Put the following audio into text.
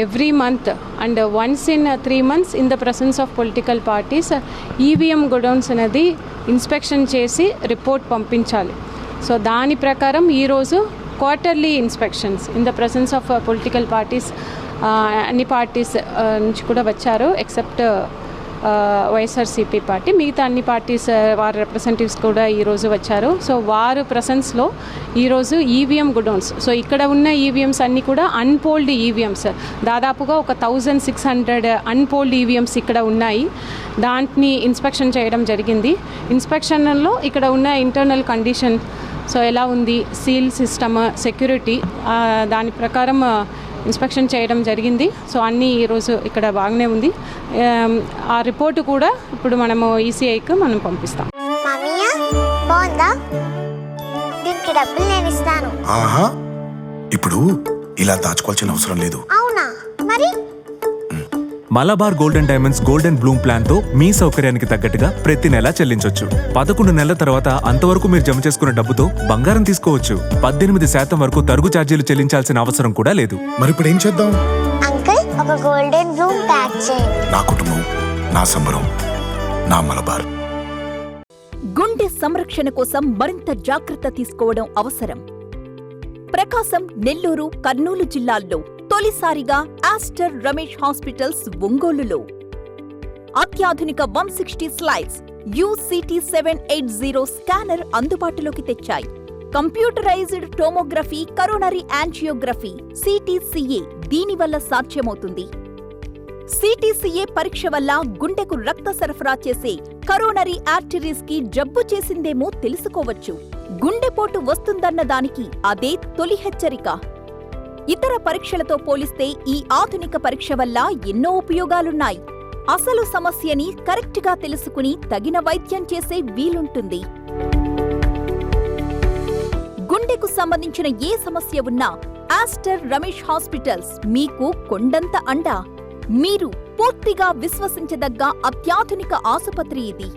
every month and once in 3 months in the presence of political parties EVM godowns అనేది inspection చేసి report పంపించాలి. So దాని ప్రకారం ఈరోజు quarterly inspections in the presence of political parties, అన్ని parties నుంచి కూడా వచ్చారు ఎక్సెప్ట్ వైఎస్ఆర్సీపీ పార్టీ. మిగతా అన్ని పార్టీస్ వారి రిప్రజెంటేటివ్స్ కూడా ఈరోజు వచ్చారు. సో వారు ప్రెసెన్స్లో ఈరోజు ఈవీఎం గుడౌన్స్, సో ఇక్కడ ఉన్న ఈవీఎంస్ అన్నీ కూడా అన్పోల్డ్ ఈవీఎంస్, దాదాపుగా ఒక 1600 అన్పోల్డ్ ఈవీఎంస్ ఇక్కడ ఉన్నాయి. దాంట్ని ఇన్స్పెక్షన్ చేయడం జరిగింది. ఇన్స్పెక్షన్లో ఇక్కడ ఉన్న ఇంటర్నల్ కండిషన్, సో ఎలా ఉంది, సీల్ సిస్టమ్, సెక్యూరిటీ, దాని ప్రకారం ఇన్స్పెక్షన్ చేయడం జరిగింది. సో అన్నీ ఈరోజు ఇక్కడ బాగానే ఉంది. ఆ రిపోర్టు కూడా ఇప్పుడు మనము ఈసీఐకి మనం పంపిస్తాం. ఇప్పుడు ఇలా దాచుకోవాల్సిన అవసరం లేదు. అవునా? మరి Malabar golden diamonds golden Bloom plan తో మీ సౌకర్యానికి తగ్గట్టుగా ప్రతి నెల చెల్లించొచ్చు. 11 నెలల తర్వాత అంతవరకు మీరు జమ చేసుకున్న డబ్బుతో బంగారం తీసుకోవచ్చు. 18% వరకు తరుగు ఛార్జీలు చెల్లించాల్సిన అవసరం కూడా లేదు. మరి ఇప్పుడు ఏం చేద్దాం? అంకుల్, ఒక గోల్డెన్ బ్లూమ్ ప్యాక్ చేయండి. నా కుటుంబం, నా సంబరం, నా మలబార్. గుండె సంరక్షణ కోసం మరింత జాగ్రత్త తీసుకోవడం అవసరం. ప్రకాశం, నెల్లూరు, కర్నూలు జిల్లాల్లో తొలిసారిగా ఆస్టర్ రమేష్ హాస్పిటల్స్ ఒంగోలులో అత్యాధునిక 160 స్లైడ్స్ UCT 780 స్కానర్ అందుబాటులోకి తెచ్చాయి. Computerised tomography, coronary angiography, CTCA దీనివల్ల సాధ్యమవుతుంది. CTCA పరీక్ష వల్ల గుండెకు రక్త సరఫరా చేసే కరోనరీ ఆర్టరీస్ కి జబ్బు చేసిందేమో తెలుసుకోవచ్చు. గుండెపోటు వస్తుందన్న దానికి అదే తొలి హెచ్చరిక. ఇతర పరీక్షలతో పోలిస్తే ఈ ఆధునిక పరీక్ష వల్ల ఎన్నో ఉపయోగాలున్నాయి. అసలు సమస్యని కరెక్ట్గా తెలుసుకుని తగిన వైద్యం చేసే వీలుంటుంది. గుండెకు సంబంధించిన ఏ సమస్య ఉన్నా ఆస్టర్ రమేష్ హాస్పిటల్స్ మీకు కొండంత అండ. మీరు పూర్తిగా విశ్వసించదగ్గ అత్యాధునిక ఆసుపత్రి ఇది.